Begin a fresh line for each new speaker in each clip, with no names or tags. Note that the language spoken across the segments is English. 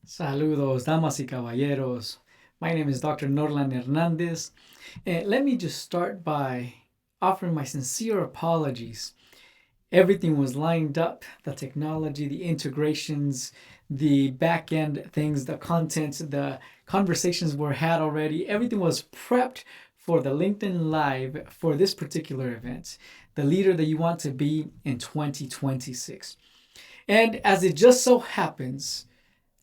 Saludos, damas y caballeros. My name is Dr. Norlan Hernandez. And let me just start by offering my sincere apologies. Everything was lined up, the technology, the integrations, the back end things, the content, the conversations were had already. Everything was prepped for the LinkedIn Live for this particular event, the leader that you want to be in 2026. And as it just so happens,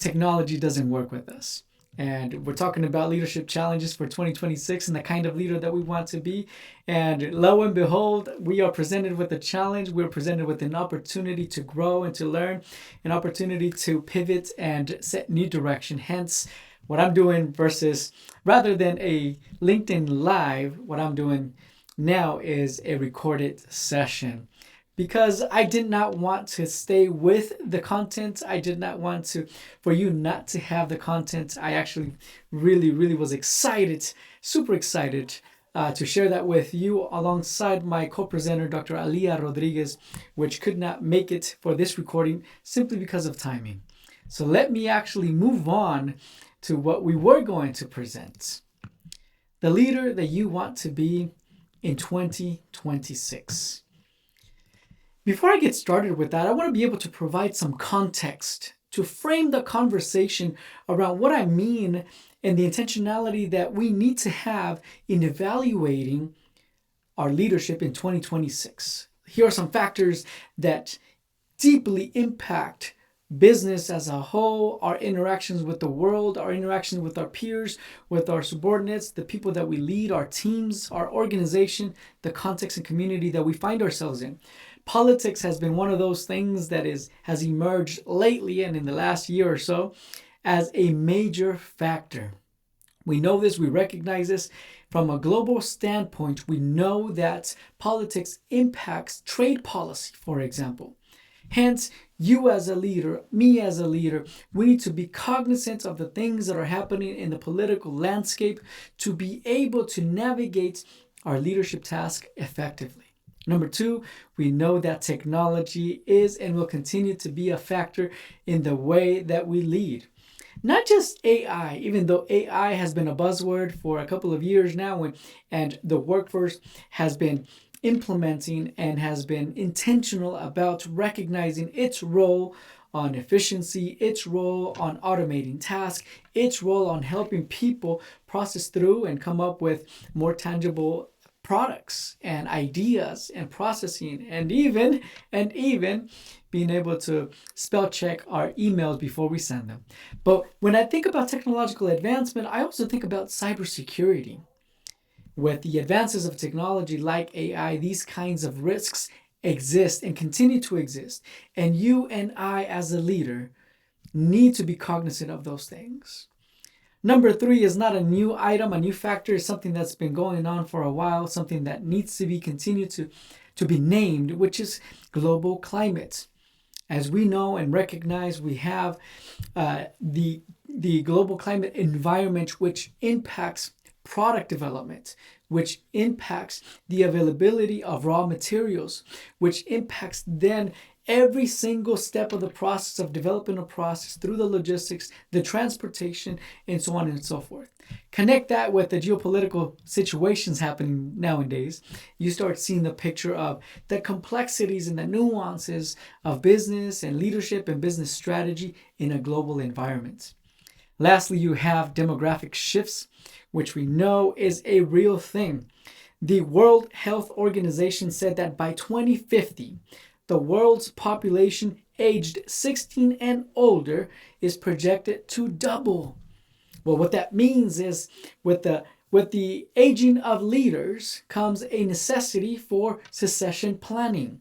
technology doesn't work with us. And we're talking about leadership challenges for 2026 and the kind of leader that we want to be. And lo and behold, we are presented with a challenge. We're presented with an opportunity to grow and to learn, an opportunity to pivot and set new direction. Hence, what I'm doing versus rather than a LinkedIn Live, what I'm doing now is a recorded session, because I did not want to stay with the content. I did not want for you not to have the content. I actually really was excited, super excited to share that with you alongside my co-presenter, Dr. Alia Rodriguez, which could not make it for this recording simply because of timing. So let me actually move on to what we were going to present. The leader that you want to be in 2026. Before I get started with that, I want to be able to provide some context to frame the conversation around what I mean and the intentionality that we need to have in evaluating our leadership in 2026. Here are some factors that deeply impact business as a whole, our interactions with the world, our interactions with our peers, with our subordinates, the people that we lead, our teams, our organization, the context and community that we find ourselves in. Politics has been one of those things that has emerged lately and in the last year or so as a major factor. We know this, we recognize this. From a global standpoint, we know that politics impacts trade policy, for example. Hence, you as a leader, me as a leader, we need to be cognizant of the things that are happening in the political landscape to be able to navigate our leadership task effectively. Number two, we know that technology is and will continue to be a factor in the way that we lead. Not just AI, even though AI has been a buzzword for a couple of years now, and the workforce has been implementing and has been intentional about recognizing its role on efficiency, its role on automating tasks, its role on helping people process through and come up with more tangible products and ideas and processing, and even being able to spell check our emails before we send them. But when I think about technological advancement, I also think about cybersecurity. With the advances of technology like AI, these kinds of risks exist and continue to exist. And you and I as a leader need to be cognizant of those things. Number three is not a new item, a new factor. Is something that's been going on for a while, something that needs to be continued to be named, which is global climate. As we know and recognize, we have the global climate environment, which impacts product development, which impacts the availability of raw materials, which impacts then every single step of the process of developing a process through the logistics, the transportation, and so on and so forth. Connect that with the geopolitical situations happening nowadays. You start seeing the picture of the complexities and the nuances of business and leadership and business strategy in a global environment. Lastly, you have demographic shifts, which we know is a real thing. The World Health Organization said that by 2050, the world's population aged 16 and older is projected to double. Well, what that means is with the aging of leaders comes a necessity for succession planning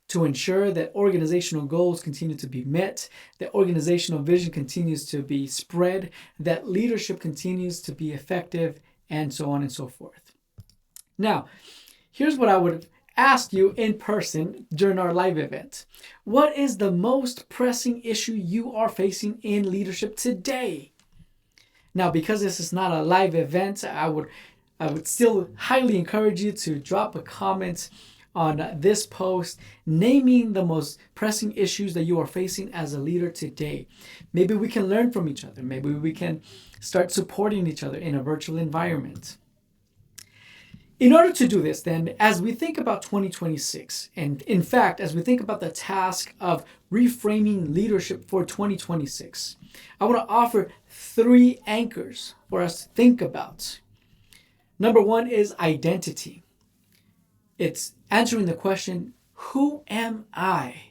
to ensure that organizational goals continue to be met, that organizational vision continues to be spread, that leadership continues to be effective, and so on and so forth. Now, here's what I would ask you in person during our live event. What is the most pressing issue you are facing in leadership today? Now, because this is not a live event, I would still highly encourage you to drop a comment on this post, naming the most pressing issues that you are facing as a leader today. Maybe we can learn from each other. Maybe we can start supporting each other in a virtual environment. In order to do this, then, as we think about 2026, and in fact, as we think about the task of reframing leadership for 2026, I want to offer 3 anchors for us to think about. Number 1 is identity. It's answering the question, who am I?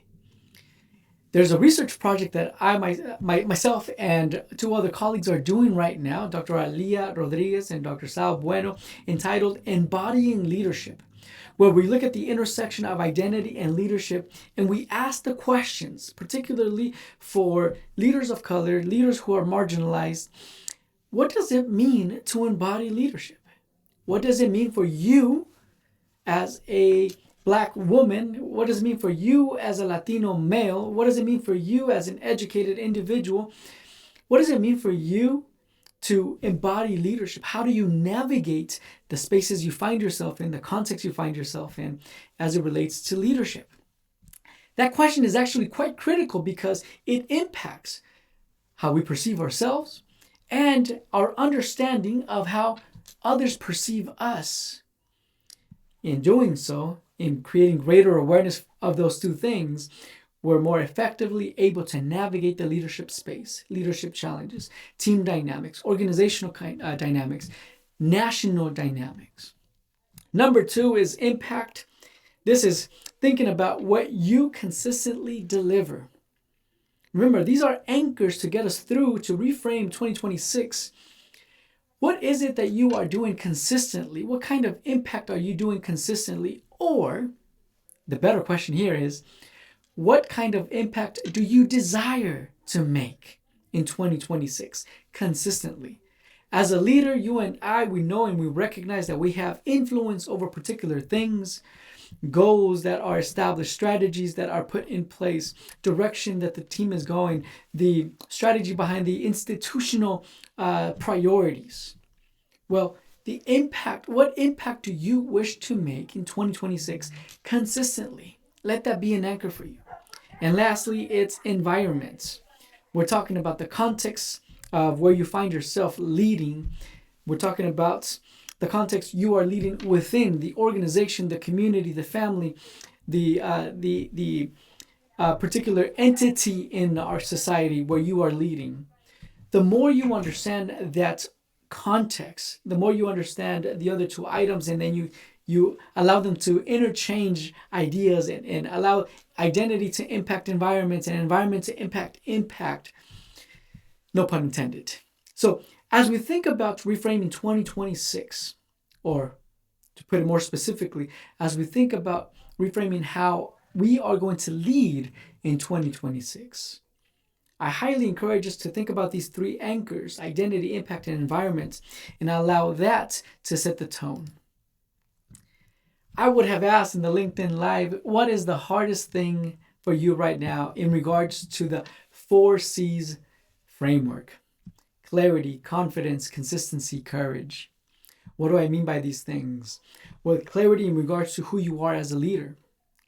There's a research project that I myself and 2 other colleagues are doing right now, Dr. Alia Rodriguez and Dr. Sal Bueno, entitled Embodying Leadership, where we look at the intersection of identity and leadership, and we ask the questions, particularly for leaders of color, leaders who are marginalized. What does it mean to embody leadership? What does it mean for you as a Black woman? What does it mean for you as a Latino male? What does it mean for you as an educated individual? What does it mean for you to embody leadership? How do you navigate the spaces you find yourself in, the context you find yourself in, as it relates to leadership? That question is actually quite critical because it impacts how we perceive ourselves and our understanding of how others perceive us. In doing so, in creating greater awareness of those 2 things, we're more effectively able to navigate the leadership space, leadership challenges, team dynamics, organizational dynamics, national dynamics. Number 2 is impact. This is thinking about what you consistently deliver. Remember, these are anchors to get us through to reframe 2026. What is it that you are doing consistently? What kind of impact are you doing consistently? Or, the better question here is, what kind of impact do you desire to make in 2026 consistently? As a leader, you and I, we know and we recognize that we have influence over particular things, goals that are established, strategies that are put in place, direction that the team is going, the strategy behind the institutional priorities. Well, the impact, what impact do you wish to make in 2026 consistently? Let that be an anchor for you. And lastly, it's environments. We're talking about the context of where you find yourself leading. We're talking about the context you are leading within the organization, the community, the family, the particular entity in our society where you are leading. The more you understand that context, the more you understand the other 2 items, and then you allow them to interchange ideas and allow identity to impact environments and environment to impact, no pun intended. So as we think about reframing 2026, or to put it more specifically, as we think about reframing how we are going to lead in 2026, I highly encourage us to think about these 3 anchors, identity, impact, and environment, and allow that to set the tone. I would have asked in the LinkedIn Live, what is the hardest thing for you right now in regards to the 4 C's framework? Clarity, confidence, consistency, courage. What do I mean by these things? Well, clarity in regards to who you are as a leader.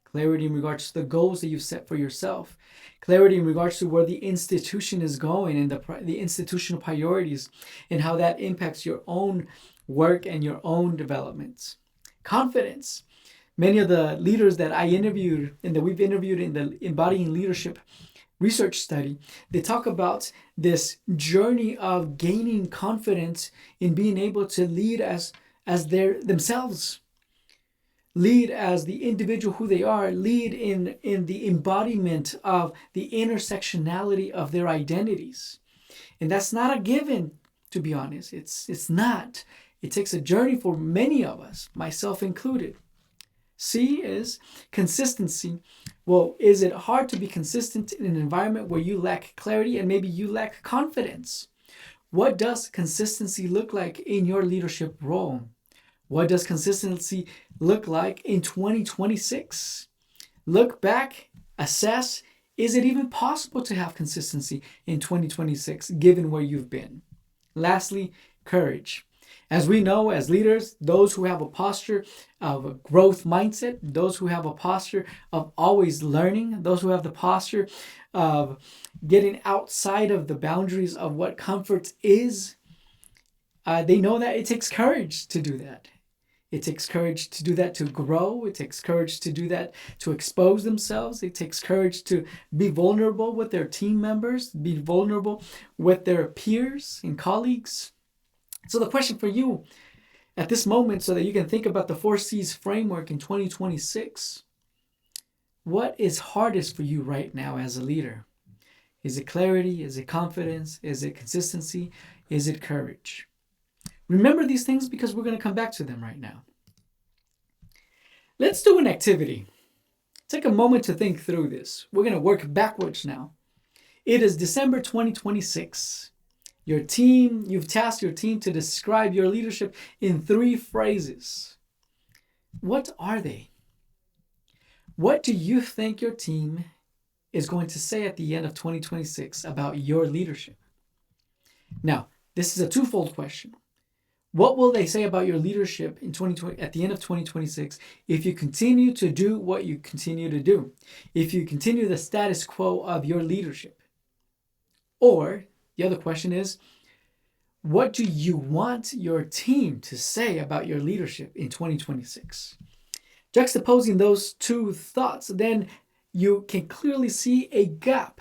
Clarity in regards to the goals that you've set for yourself. Clarity in regards to where the institution is going and the institutional priorities and how that impacts your own work and your own developments. Confidence. Many of the leaders that I interviewed and that we've interviewed in the Embodying Leadership research study, they talk about this journey of gaining confidence in being able to lead as themselves. Lead as the individual who they are, lead in the embodiment of the intersectionality of their identities. And that's not a given, to be honest. It's not. It takes a journey for many of us, myself included. C is consistency. Well, is it hard to be consistent in an environment where you lack clarity and maybe you lack confidence? What does consistency look like in your leadership role? What does consistency look like in 2026? Look back, assess, is it even possible to have consistency in 2026 given where you've been? Lastly, courage. As we know, as leaders, those who have a posture of a growth mindset, those who have a posture of always learning, those who have the posture of getting outside of the boundaries of what comfort is, they know that it takes courage to do that. It takes courage to do that, to grow. It takes courage to do that, to expose themselves. It takes courage to be vulnerable with their team members, be vulnerable with their peers and colleagues. So the question for you at this moment, so that you can think about the 4C's framework in 2026, what is hardest for you right now as a leader? Is it clarity? Is it confidence? Is it consistency? Is it courage? Remember these things because we're going to come back to them right now. Let's do an activity. Take a moment to think through this. We're going to work backwards now. It is December 2026. You've tasked your team to describe your leadership in 3 phrases. What are they? What do you think your team is going to say at the end of 2026 about your leadership? Now, this is a twofold question. What will they say about your leadership in 2020 at the end of 2026 if you continue to do what you continue to do? If you continue the status quo of your leadership? Or the other question is, what do you want your team to say about your leadership in 2026? Juxtaposing those two thoughts, then you can clearly see a gap.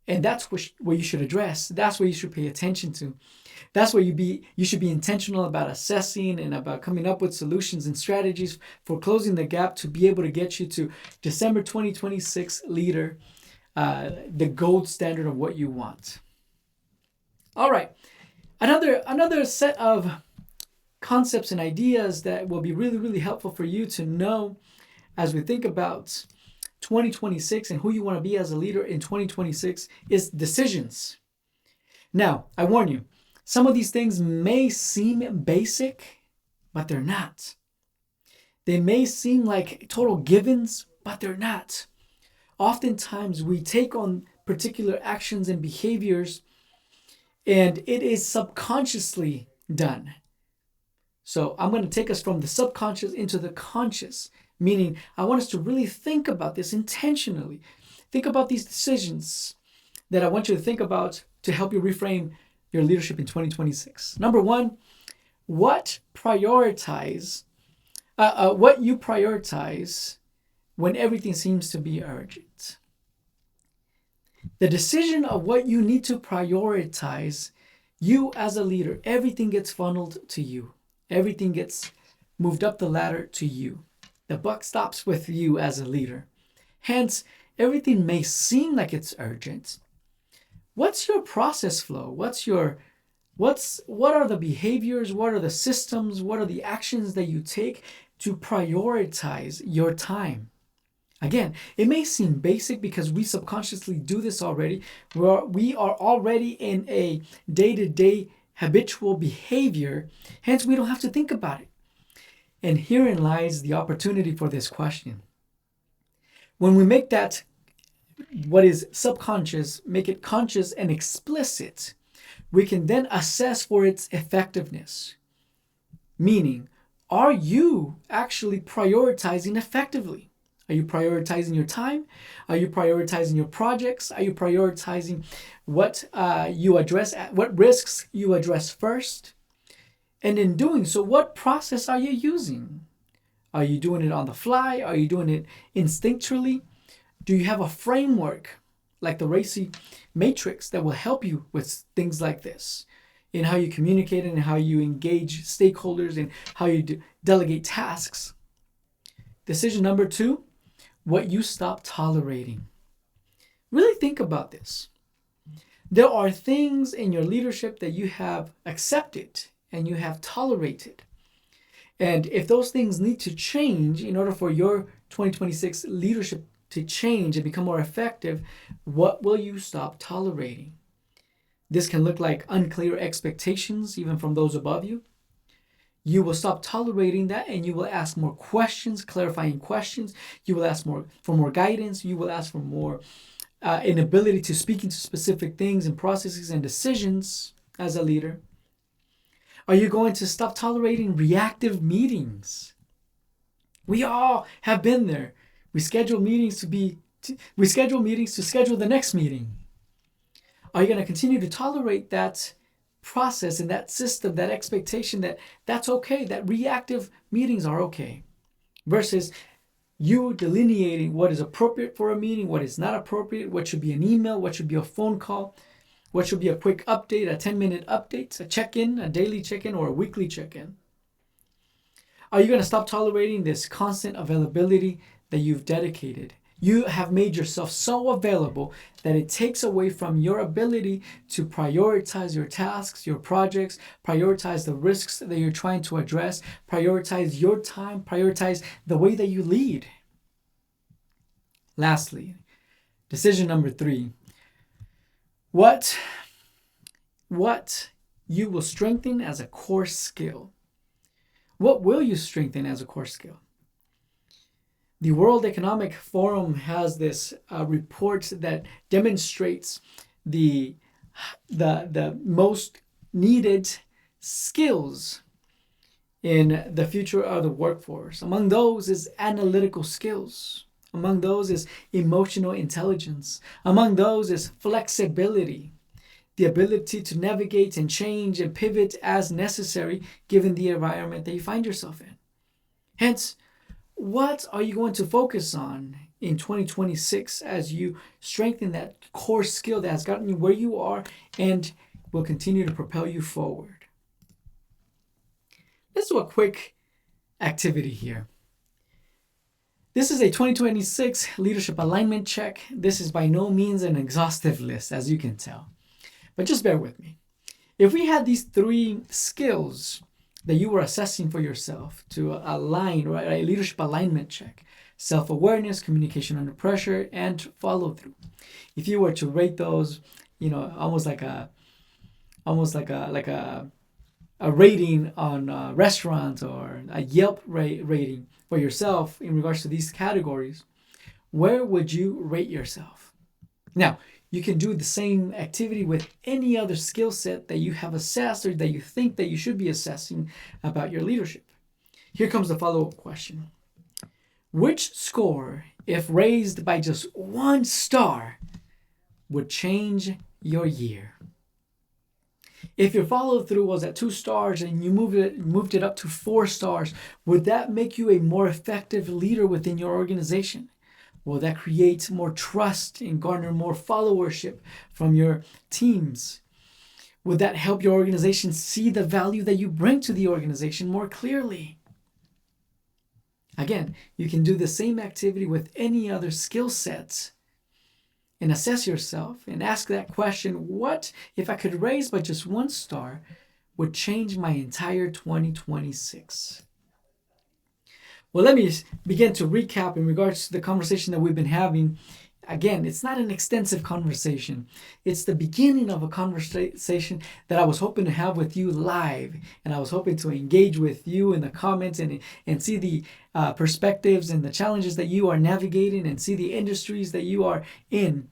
And that's what you should address. That's what you should pay attention to. That's where you should be intentional about assessing and about coming up with solutions and strategies for closing the gap to be able to get you to December 2026 leader, the gold standard of what you want. All right. Another set of concepts and ideas that will be really, really helpful for you to know as we think about 2026 and who you want to be as a leader in 2026 is decisions. Now, I warn you, some of these things may seem basic, but they're not. They may seem like total givens, but they're not. Oftentimes, we take on particular actions and behaviors, and it is subconsciously done. So I'm going to take us from the subconscious into the conscious, meaning I want us to really think about this intentionally. Think about these decisions that I want you to think about to help you reframe your leadership in 2026. Number 1, what you prioritize when everything seems to be urgent. The decision of what you need to prioritize, you as a leader, everything gets funneled to you. Everything gets moved up the ladder to you. The buck stops with you as a leader. Hence, everything may seem like it's urgent. What's your process flow? What are the behaviors? What are the systems? What are the actions that you take to prioritize your time? Again, it may seem basic because we subconsciously do this already. We are already in a day-to-day habitual behavior. Hence, we don't have to think about it. And herein lies the opportunity for this question. When we make that what is subconscious, make it conscious and explicit, we can then assess for its effectiveness. Meaning, are you actually prioritizing effectively? Are you prioritizing your time? Are you prioritizing your projects? Are you prioritizing what risks you address first? And in doing so, what process are you using? Are you doing it on the fly? Are you doing it instinctually? Do you have a framework like the RACI matrix that will help you with things like this? In how you communicate and how you engage stakeholders and how you delegate tasks. Decision number 2, what you stop tolerating. Really think about this. There are things in your leadership that you have accepted and you have tolerated. And if those things need to change in order for your 2026 leadership to change and become more effective, what will you stop tolerating? This can look like unclear expectations, even from those above you. You will stop tolerating that and you will ask more questions, clarifying questions. You will ask for more guidance. You will ask for more an ability to speak into specific things and processes and decisions as a leader. Are you going to stop tolerating reactive meetings? We all have been there. We schedule meetings to schedule the next meeting. Are you going to continue to tolerate that process and that system, that expectation that that's okay, that reactive meetings are okay, versus you delineating what is appropriate for a meeting, what is not appropriate, what should be an email, what should be a phone call, what should be a quick update, a 10-minute update, a check-in, a daily check-in, or a weekly check-in? Are you going to stop tolerating this constant availability that you've dedicated? You have made yourself so available that it takes away from your ability to prioritize your tasks, your projects, prioritize the risks that you're trying to address, prioritize your time, prioritize the way that you lead. Lastly, decision number 3. What you will strengthen as a core skill. What will you strengthen as a core skill? The World Economic Forum has this report that demonstrates the most needed skills in the future of the workforce. Among those is analytical skills. Among those is emotional intelligence. Among those is flexibility, the ability to navigate and change and pivot as necessary given the environment that you find yourself in. Hence, what are you going to focus on in 2026 as you strengthen that core skill that has gotten you where you are and will continue to propel you forward? Let's do a quick activity here. This is a 2026 leadership alignment check. This is by no means an exhaustive list, as you can tell. But just bear with me. If we had these 3 skills that you were assessing for yourself to align, right, a leadership alignment check: self-awareness, communication under pressure, and follow-through. If you were to rate those, almost like a rating on a restaurant or a Yelp rating for yourself in regards to these categories, where would you rate yourself? Now, you can do the same activity with any other skill set that you have assessed or that you think that you should be assessing about your leadership. Here comes the follow-up question. Which score, if raised by just 1 star, would change your year? If your follow-through was at 2 stars and you moved it up to 4 stars, would that make you a more effective leader within your organization? Will that create more trust and garner more followership from your teams? Would that help your organization see the value that you bring to the organization more clearly? Again, you can do the same activity with any other skill sets and assess yourself and ask that question: what, if I could raise by just 1 star, would change my entire 2026? Well, let me begin to recap in regards to the conversation that we've been having. Again, it's not an extensive conversation. It's the beginning of a conversation that I was hoping to have with you live. And I was hoping to engage with you in the comments and see the perspectives and the challenges that you are navigating and see the industries that you are in.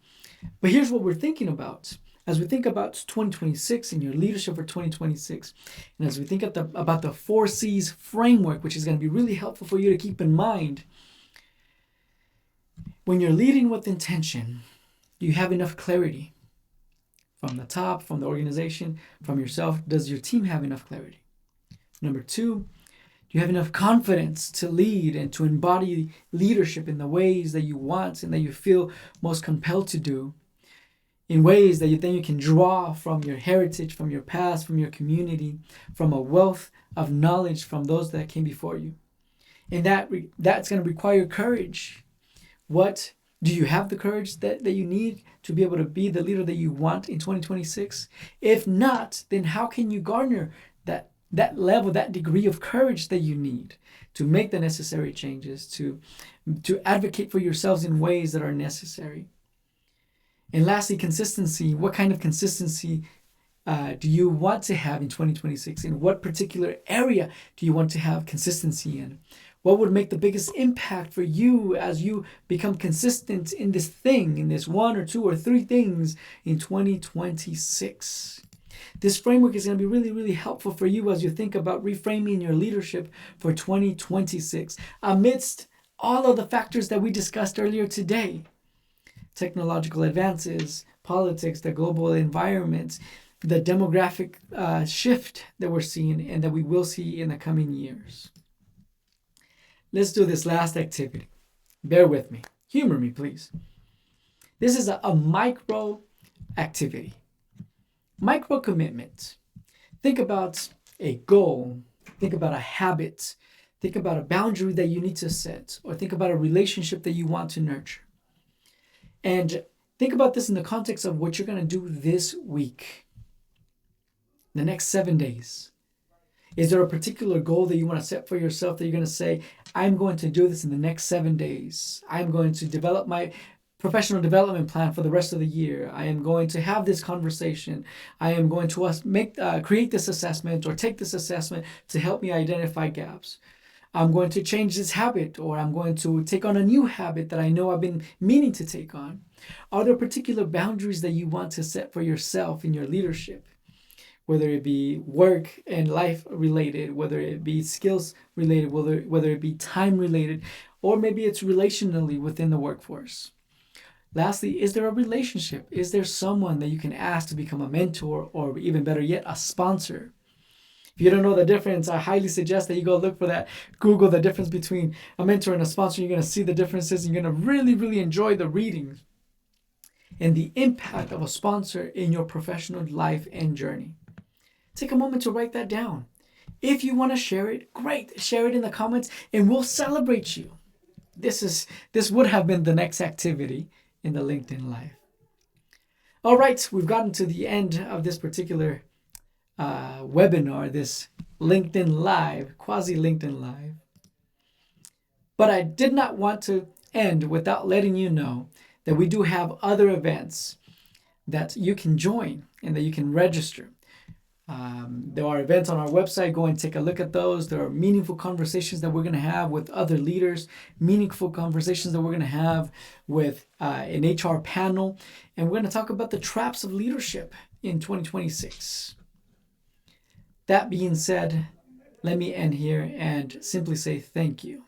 But here's what we're thinking about. As we think about 2026 and your leadership for 2026, and as we think about the 4 C's framework, which is going to be really helpful for you to keep in mind, when you're leading with intention, do you have enough clarity? From the top, from the organization, from yourself, does your team have enough clarity? Number 2, do you have enough confidence to lead and to embody leadership in the ways that you want and that you feel most compelled to do? In ways that you can draw from your heritage, from your past, from your community, from a wealth of knowledge from those that came before you. And that's going to require courage. What do you have the courage that you need to be able to be the leader that you want in 2026? If not, then how can you garner that level, that degree of courage that you need to make the necessary changes, to advocate for yourselves in ways that are necessary? And lastly, consistency. What kind of consistency do you want to have in 2026? In what particular area do you want to have consistency in? What would make the biggest impact for you as you become consistent in this thing, in this 1 or 2 or 3 things in 2026? This framework is going to be really, really helpful for you as you think about reframing your leadership for 2026 amidst all of the factors that we discussed earlier today. Technological advances, politics, the global environment, the demographic shift that we're seeing and that we will see in the coming years. Let's do this last activity. Bear with me. Humor me, please. This is a micro activity. Micro commitment. Think about a goal. Think about a habit. Think about a boundary that you need to set, or think about a relationship that you want to nurture. And think about this in the context of what you're going to do this week, the next 7 days. Is there a particular goal that you want to set for yourself that you're going to say, I'm going to do this in the next 7 days. I'm going to develop my professional development plan for the rest of the year. I am going to have this conversation. I am going to create this assessment or take this assessment to help me identify gaps. I'm going to change this habit, or I'm going to take on a new habit that I know I've been meaning to take on. Are there particular boundaries that you want to set for yourself in your leadership? Whether it be work and life related, whether it be skills related, whether it be time related, or maybe it's relationally within the workforce. Lastly, is there a relationship? Is there someone that you can ask to become a mentor, or even better yet, a sponsor? If you don't know the difference, I highly suggest that you go look for that. Google the difference between a mentor and a sponsor. You're going to see the differences. You're going to really, really enjoy the readings and the impact of a sponsor in your professional life and journey. Take a moment to write that down. If you want to share it, great. Share it in the comments and we'll celebrate you. This would have been the next activity in the LinkedIn Live. All right, we've gotten to the end of this particular webinar, this LinkedIn Live, quasi LinkedIn Live. But I did not want to end without letting you know that we do have other events that you can join and that you can register. There are events on our website. Go and take a look at those. There are meaningful conversations that we're going to have with other leaders, meaningful conversations that we're going to have with an HR panel. And we're going to talk about the traps of leadership in 2026. That being said, let me end here and simply say thank you.